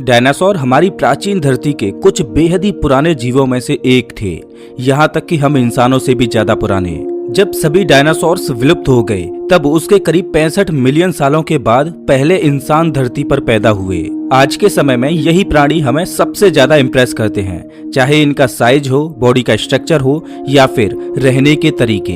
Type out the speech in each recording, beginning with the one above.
Dinosaur हमारी प्राचीन धरती के कुछ बेहद ही पुराने जीवों में से एक थे, यहाँ तक कि हम इंसानों से भी ज्यादा पुराने। जब सभी डायनासोर्स विलुप्त हो गए तब उसके करीब 65 मिलियन सालों के बाद पहले इंसान धरती पर पैदा हुए। आज के समय में यही प्राणी हमें सबसे ज्यादा इम्प्रेस करते हैं, चाहे इनका साइज हो, बॉडी का स्ट्रक्चर हो या फिर रहने के तरीके।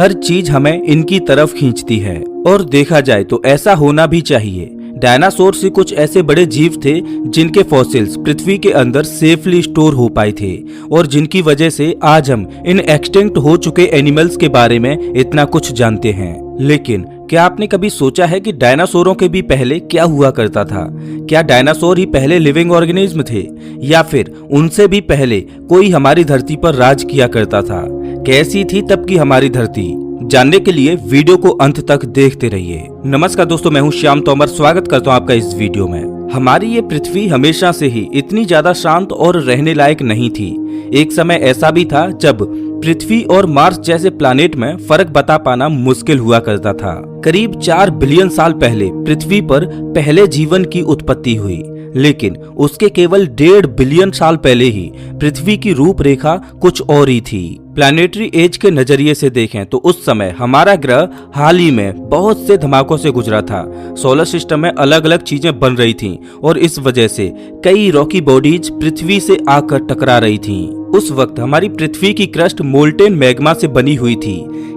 हर चीज हमें इनकी तरफ खींचती है और देखा जाए तो ऐसा होना भी चाहिए। डायनासोर से कुछ ऐसे बड़े जीव थे जिनके फॉसिल्स पृथ्वी के अंदर सेफली स्टोर हो पाए थे और जिनकी वजह से आज हम इन एक्सटिंक्ट हो चुके एनिमल्स के बारे में इतना कुछ जानते हैं। लेकिन क्या आपने कभी सोचा है कि डायनासोरों के भी पहले क्या हुआ करता था? क्या डायनासोर ही पहले लिविंग ऑर्गेनिज्म थे या फिर उनसे भी पहले कोई हमारी धरती पर राज किया करता था? कैसी थी तब की हमारी धरती? जानने के लिए वीडियो को अंत तक देखते रहिए। नमस्कार दोस्तों, मैं हूं श्याम तोमर, स्वागत करता हूं आपका इस वीडियो में। हमारी ये पृथ्वी हमेशा से ही इतनी ज्यादा शांत और रहने लायक नहीं थी। एक समय ऐसा भी था जब पृथ्वी और मार्स जैसे प्लैनेट में फर्क बता पाना मुश्किल हुआ करता था। करीब 4 बिलियन साल पहले पृथ्वी पर पहले जीवन की उत्पत्ति हुई, लेकिन उसके केवल 1.5 बिलियन साल पहले ही पृथ्वी की रूपरेखा कुछ और ही थी। प्लैनेटरी एज के नजरिए से देखें तो उस समय हमारा ग्रह हाल ही में बहुत से धमाकों से गुजरा था। सोलर सिस्टम में अलग अलग चीजें बन रही थीं और इस वजह से कई रॉकी बॉडीज पृथ्वी से आकर टकरा रही थीं। उस वक्त हमारी पृथ्वी की क्रस्ट मोल्टेन मैग्मा से बनी हुई थी।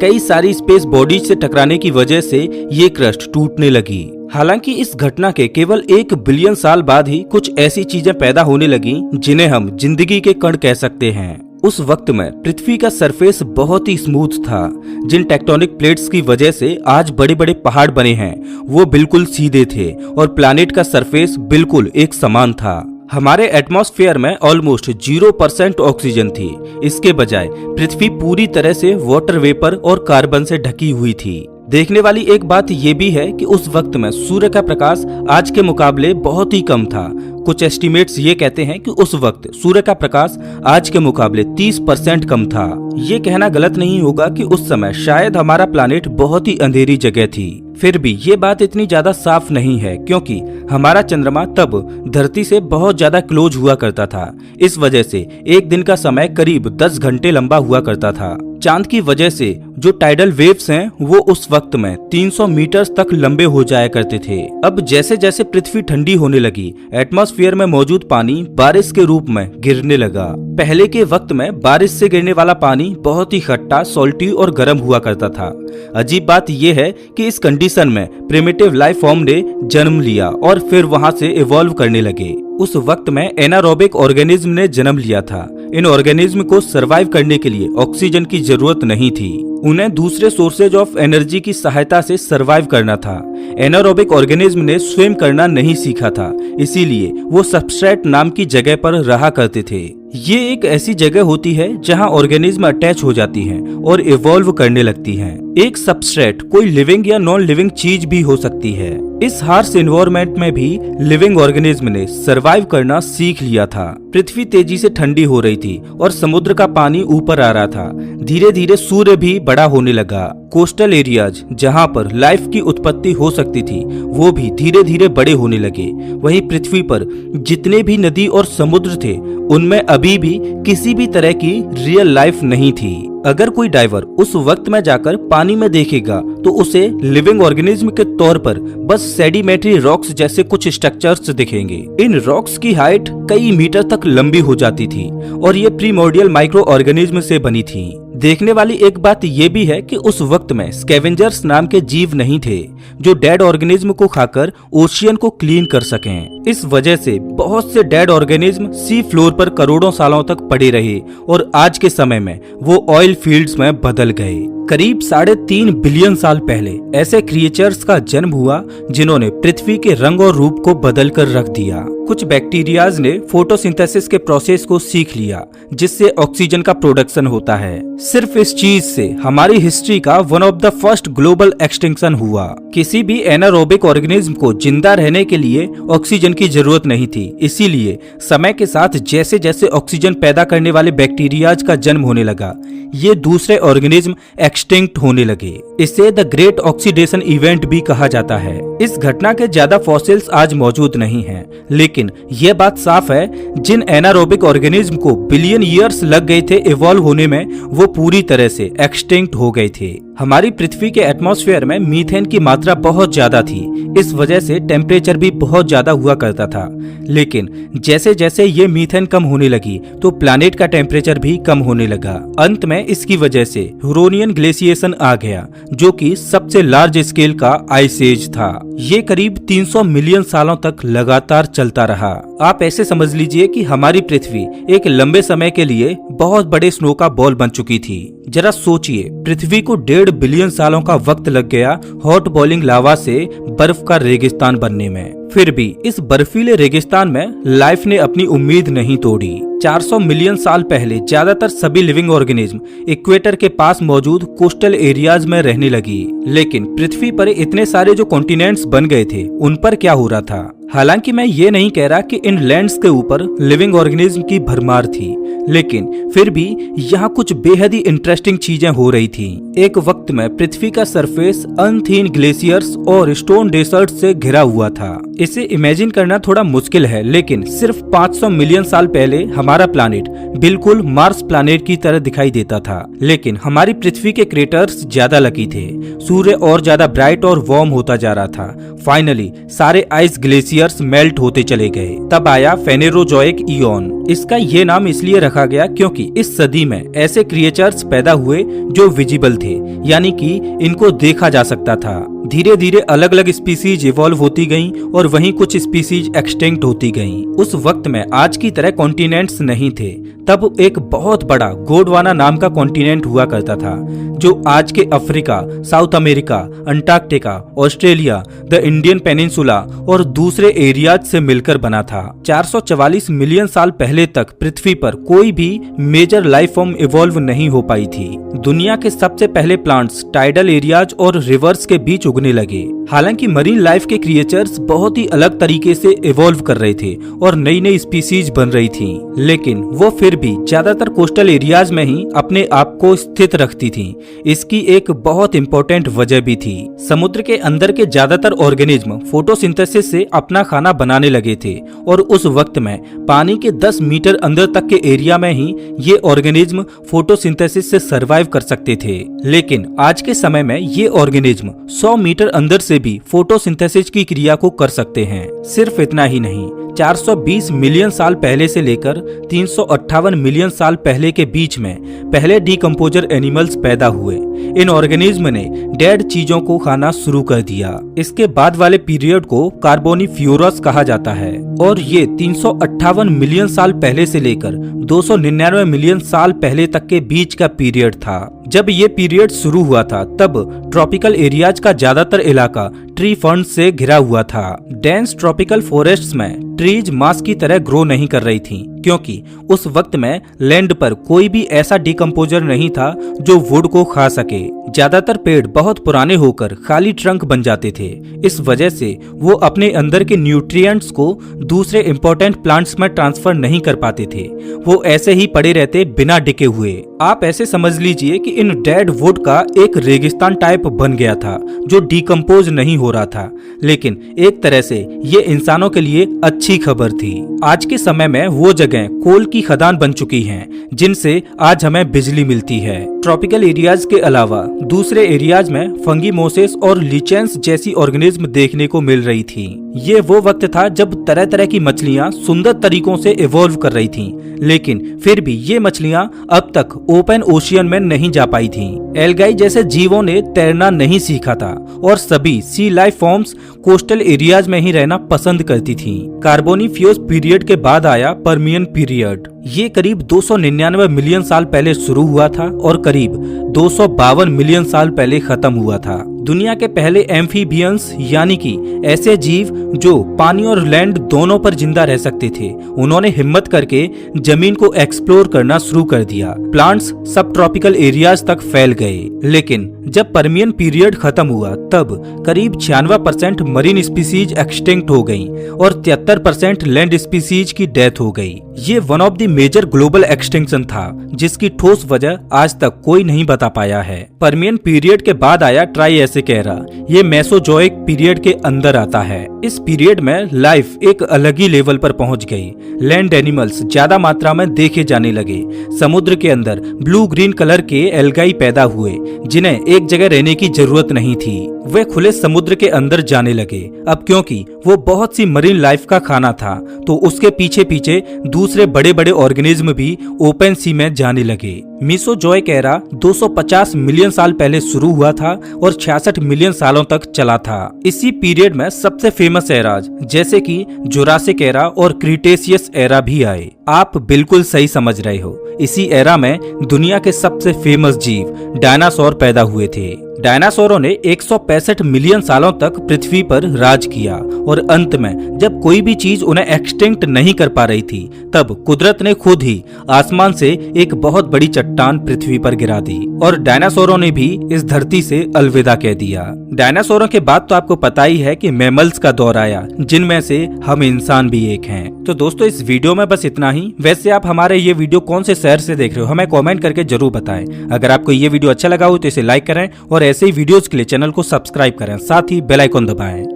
कई सारी स्पेस बॉडीज से टकराने की वजह से ये क्रस्ट टूटने लगी। हालांकि इस घटना के केवल 1 बिलियन साल बाद ही कुछ ऐसी चीजें पैदा होने लगी जिन्हें हम जिंदगी के कण कह सकते हैं। उस वक्त में पृथ्वी का सरफेस बहुत ही स्मूथ था। जिन टेक्टोनिक प्लेट्स की वजह से आज बड़े बड़े पहाड़ बने हैं वो बिल्कुल सीधे थे और प्लैनेट का सरफेस बिल्कुल एक समान था। हमारे एटमॉस्फेयर में ऑलमोस्ट 0% ऑक्सीजन थी। इसके बजाय पृथ्वी पूरी तरह से वाटर वेपर और कार्बन से ढकी हुई थी। देखने वाली एक बात ये भी है कि उस वक्त में सूर्य का प्रकाश आज के मुकाबले बहुत ही कम था। कुछ एस्टिमेट्स ये कहते हैं कि उस वक्त सूर्य का प्रकाश आज के मुकाबले 30% कम था। ये कहना गलत नहीं होगा कि उस समय शायद हमारा प्लैनेट बहुत ही अंधेरी जगह थी। फिर भी ये बात इतनी ज्यादा साफ नहीं है क्योंकि हमारा चंद्रमा तब धरती से बहुत ज्यादा क्लोज हुआ करता था। इस वजह से एक दिन का समय करीब 10 घंटे लंबा हुआ करता था। चांद की वजह से जो टाइडल वेव्स हैं वो उस वक्त में 300 मीटर तक लंबे हो जाया करते थे। अब जैसे जैसे पृथ्वी ठंडी होने लगी, एटमॉस्फेयर में मौजूद पानी बारिश के रूप में गिरने लगा। पहले के वक्त में बारिश से गिरने वाला पानी बहुत ही खट्टा, सॉल्टी और गर्म हुआ करता था। अजीब बात यह है कि इस कंडीशन में प्रिमिटिव लाइफ फॉर्म ने जन्म लिया और फिर वहां से इवॉल्व करने लगे। उस वक्त में एनारोबिक ऑर्गेनिज्म ने जन्म लिया था। इन ऑर्गेनिज्म को सरवाइव करने के लिए ऑक्सीजन की जरूरत नहीं थी। उन्हें दूसरे सोर्सेज ऑफ एनर्जी की सहायता से सरवाइव करना था। एनारोबिक ऑर्गेनिज्म ने स्विम करना नहीं सीखा था, इसीलिए वो सबस्ट्रेट नाम की जगह पर रहा करते थे। ये एक ऐसी जगह होती है जहां ऑर्गेनिज्म अटैच हो जाती हैं और इवॉल्व करने लगती हैं। एक सबस्ट्रेट कोई लिविंग या नॉन लिविंग चीज भी हो सकती है। इस हार्श एनवायरनमेंट में भी लिविंग ऑर्गेनिज्म ने सरवाइव करना सीख लिया था। पृथ्वी तेजी से ठंडी हो रही थी और समुद्र का पानी ऊपर आ रहा था। धीरे धीरे सूर्य भी बड़ा होने लगा। कोस्टल एरियाज जहां पर लाइफ की उत्पत्ति हो सकती थी वो भी धीरे धीरे बड़े होने लगे। वहीं पृथ्वी पर जितने भी नदी और समुद्र थे उनमें अभी भी किसी भी तरह की रियल लाइफ नहीं थी। अगर कोई डाइवर उस वक्त में जाकर पानी में देखेगा तो उसे लिविंग ऑर्गेनिज्म के तौर पर बस सेडिमेंट्री रॉक्स जैसे कुछ स्ट्रक्चर्स दिखेंगे। इन रॉक्स की हाइट कई मीटर तक लंबी हो जाती थी और ये प्रीमोर्डियल माइक्रो ऑर्गेनिज्म से बनी थी। देखने वाली एक बात ये भी है कि उस वक्त में स्कैवेंजर्स नाम के जीव नहीं थे जो डेड ऑर्गेनिज्म को खाकर ओशियन को क्लीन कर सकें। इस वजह से बहुत से डेड ऑर्गेनिज्म सी फ्लोर पर करोड़ों सालों तक पड़े रहे और आज के समय में वो ऑयल फील्ड्स में बदल गए। करीब 3.5 बिलियन साल पहले ऐसे क्रिएचर्स का जन्म हुआ जिन्होंने पृथ्वी के रंग और रूप को बदल कर रख दिया। कुछ बैक्टीरियाज ने फोटोसिंथेसिस के प्रोसेस को सीख लिया जिससे ऑक्सीजन का प्रोडक्शन होता है। सिर्फ इस चीज से हमारी हिस्ट्री का one of the first global extinction हुआ। किसी भी एनारोबिक ऑर्गेनिज्म को जिंदा रहने के लिए ऑक्सीजन की जरूरत नहीं थी, इसीलिए समय के साथ जैसे जैसे ऑक्सीजन पैदा करने वाले बैक्टीरियाज का जन्म होने लगा, ये दूसरे ऑर्गेनिज्म एक्सटिंक्ट होने लगे। इसे द ग्रेट ऑक्सीडेशन इवेंट भी कहा जाता है। इस घटना के ज्यादा फॉसिल्स आज मौजूद नहीं हैं, लेकिन यह बात साफ है जिन एनारोबिक ऑर्गेनिज्म को बिलियन ईयर्स लग गए थे इवॉल्व होने में, वो पूरी तरह से एक्सटिंक्ट हो गए थे। हमारी पृथ्वी के एटमॉस्फेयर में मीथेन की मात्रा बहुत ज्यादा थी, इस वजह से टेम्परेचर भी बहुत ज्यादा हुआ करता था। लेकिन जैसे जैसे ये मीथेन कम होने लगी तो प्लैनेट का टेम्परेचर भी कम होने लगा। अंत में इसकी वजह से हुरोनियन ग्लेशिएशन आ गया, जो कि सबसे लार्ज स्केल का आइस एज था। ये करीब 300 मिलियन सालों तक लगातार चलता रहा। आप ऐसे समझ लीजिए कि हमारी पृथ्वी एक लंबे समय के लिए बहुत बड़े स्नो का बॉल बन चुकी थी। जरा सोचिए, पृथ्वी को 1.5 बिलियन सालों का वक्त लग गया हॉट बॉइलिंग लावा से बर्फ का रेगिस्तान बनने में। फिर भी इस बर्फीले रेगिस्तान में लाइफ ने अपनी उम्मीद नहीं तोड़ी। 400 मिलियन साल पहले ज्यादातर सभी लिविंग ऑर्गेनिज्म इक्वेटर के पास मौजूद कोस्टल एरियाज में रहने लगी। लेकिन पृथ्वी पर इतने सारे जो कॉन्टिनेंट्स बन गए थे, उन पर क्या हो रहा था? हालांकि मैं ये नहीं कह रहा कि इन लैंड्स के ऊपर लिविंग ऑर्गेनिज्म की भरमार थी, लेकिन फिर भी यहाँ कुछ बेहद ही इंटरेस्टिंग चीजें हो रही थी। एक वक्त में पृथ्वी का सरफेस अनथीन ग्लेशियर्स और स्टोन डेजर्ट से घिरा हुआ था। इसे इमेजिन करना थोड़ा मुश्किल है, लेकिन सिर्फ 500 मिलियन साल पहले हमारा प्लैनेट बिल्कुल मार्स प्लैनेट की तरह दिखाई देता था। लेकिन हमारी पृथ्वी के क्रेटर्स ज्यादा लकी थे, सूर्य और ज्यादा ब्राइट और वार्म होता जा रहा था। फाइनली सारे आइस ग्लेशियर्स मेल्ट होते चले गए। तब आया फेनेरोजोइक इयॉन। इसका ये नाम इसलिए रखा गया क्योंकि इस सदी में ऐसे क्रिएचर्स पैदा हुए जो विजिबल थे, यानी कि इनको देखा जा सकता था। धीरे धीरे अलग अलग स्पीसीज इवॉल्व होती गईं और वहीं कुछ स्पीसीज एक्सटिंक्ट होती गईं। उस वक्त में आज की तरह कॉन्टिनेंट्स नहीं थे। तब एक बहुत बड़ा गोंडवाना नाम का कॉन्टिनेंट हुआ करता था, जो आज के Africa, south America, Antarctica, Australia, the Indian peninsula और दूसरे एरियाज से मिलकर बना था। 444 मिलियन साल पहले तक पृथ्वी पर कोई भी मेजर लाइफ फॉर्म इवॉल्व नहीं हो पाई थी। दुनिया के सबसे पहले प्लांट्स टाइडल एरियाज और रिवर्स के बीच उगने लगे। हालांकि मरीन लाइफ के क्रिएचर्स बहुत ही अलग तरीके से इवॉल्व कर रहे थे और नई नई स्पीसीज बन रही थी, लेकिन वो फिर भी ज्यादातर कोस्टल एरियाज में ही अपने आप को स्थित रखती थी। इसकी एक बहुत इंपॉर्टेंट वजह भी थी। समुद्र के अंदर के ज्यादातर ऑर्गेनिज्म फोटोसिंथेसिस से अपना खाना बनाने लगे थे और उस वक्त में पानी के 10 मीटर अंदर तक के एरिया में ही ये ऑर्गेनिज्म फोटोसिंथेसिस से सर्वाइव कर सकते थे। लेकिन आज के समय में ये ऑर्गेनिज्म 100 मीटर अंदर से भी फोटोसिंथेसिस की क्रिया को कर सकते हैं। सिर्फ इतना ही नहीं, 420 मिलियन साल पहले से लेकर 358 मिलियन साल पहले के बीच में पहले डीकंपोजर एनिमल्स पैदा हुए। इन ऑर्गेनिज्म ने डेड चीजों को खाना शुरू कर दिया। इसके बाद वाले पीरियड को कार्बोनिफ्यूरस कहा जाता है और ये 358 मिलियन साल पहले से लेकर 299 मिलियन साल पहले तक के बीच का पीरियड था। जब ये पीरियड शुरू हुआ था तब ट्रॉपिकल एरियाज का ज्यादातर इलाका ट्री फर्न से घिरा हुआ था। डेंस ट्रॉपिकल फॉरेस्ट्स में ट्रीज मास की तरह ग्रो नहीं कर रही थी, क्योंकि उस वक्त में लैंड पर कोई भी ऐसा डिकम्पोजर नहीं था जो वुड को खा सके। ज्यादातर पेड़ बहुत पुराने होकर खाली ट्रंक बन जाते थे। इस वजह से वो अपने अंदर के न्यूट्रिएंट्स को दूसरे इंपॉर्टेंट प्लांट्स में ट्रांसफर नहीं कर पाते थे। वो ऐसे ही पड़े रहते बिना डिके हुए। आप ऐसे समझ लीजिए कि इन डेड वुड का एक रेगिस्तान टाइप बन गया था जो डिकम्पोज नहीं हो रहा था। लेकिन एक तरह से ये इंसानों के लिए अच्छी खबर थी। आज के समय में वो जगह कोल की खदान बन चुकी हैं, जिनसे आज हमें बिजली मिलती है। ट्रॉपिकल एरियाज के अलावा दूसरे एरियाज में फंगी मोसेस और लिचेंस जैसी ऑर्गेनिज्म देखने को मिल रही थी। ये वो वक्त था जब तरह तरह की मछलियां सुंदर तरीकों से इवॉल्व कर रही थीं, लेकिन फिर भी ये मछलियां अब तक ओपन ओशियन में नहीं जा पाई थीं। एल्गाई जैसे जीवों ने तैरना नहीं सीखा था और सभी सी लाइफ फॉर्म्स कोस्टल एरियाज में ही रहना पसंद करती थीं। कार्बोनिफियस पीरियड के बाद आया पर्मियन पीरियड। ये करीब 299 मिलियन साल पहले शुरू हुआ था और करीब 252 मिलियन साल पहले खत्म हुआ था। दुनिया के पहले एम्फीबियंस यानी कि ऐसे जीव जो पानी और लैंड दोनों पर जिंदा रह सकते थे, उन्होंने हिम्मत करके जमीन को एक्सप्लोर करना शुरू कर दिया। प्लांट्स सब ट्रॉपिकल एरियाज तक फैल गए, लेकिन जब पर्मियन पीरियड खत्म हुआ तब करीब 96% मरीन स्पीसीज एक्सटिंक्ट हो गईं और 73% लैंड स्पीसीज की डेथ हो गई। ये one of the major global extinction था, जिसकी ठोस वजह आज तक कोई नहीं बता पाया है। पर्मियन पीरियड के बाद आया ट्राइएसिक एरा। ये मेसोजोइक पीरियड के अंदर आता है। इस पीरियड में लाइफ एक अलग ही लेवल पर पहुंच गई। लैंड एनिमल्स ज्यादा मात्रा में देखे जाने लगे। समुद्र के अंदर ब्लू ग्रीन कलर के एल्गाई पैदा हुए, जिन्हें एक जगह रहने की जरूरत नहीं थी। वे खुले समुद्र के अंदर जाने लगे। अब क्योंकि वो बहुत सी मरीन लाइफ का खाना था, तो उसके पीछे पीछे दूसरे बड़े बड़े ऑर्गेनिज्म भी ओपन सी में जाने लगे। मीसोजोइक एरा 250 मिलियन साल पहले शुरू हुआ था और 66 मिलियन सालों तक चला था। इसी पीरियड में सबसे फेमस एराज जैसे कि जुरासिक एरा और क्रीटेशियस एरा भी आए। आप बिल्कुल सही समझ रहे हो। इसी एरा में दुनिया के सबसे फेमस जीव डायनासोर पैदा हुए थे। डायनासोरों ने 165 मिलियन सालों तक पृथ्वी पर राज किया और अंत में जब कोई भी चीज उन्हें एक्सटिंक्ट नहीं कर पा रही थी, तब कुदरत ने खुद ही आसमान से एक बहुत बड़ी चट्टान पृथ्वी पर गिरा दी और डायनासोरों ने भी इस धरती से अलविदा कह दिया। डायनासोरों के बाद तो आपको पता ही है कि मैमल्स का दौर आया, जिनमें से हम इंसान भी एक हैं। तो दोस्तों, इस वीडियो में बस इतना ही। वैसे आप हमारे ये वीडियो कौन से शहर से देख रहे हो, हमें कमेंट करके जरूर बताएं। अगर आपको ये वीडियो अच्छा लगा हो तो इसे लाइक करें और ऐसे ही वीडियोस के लिए चैनल को सब्सक्राइब करें, साथ ही बेल आइकन दबाएं।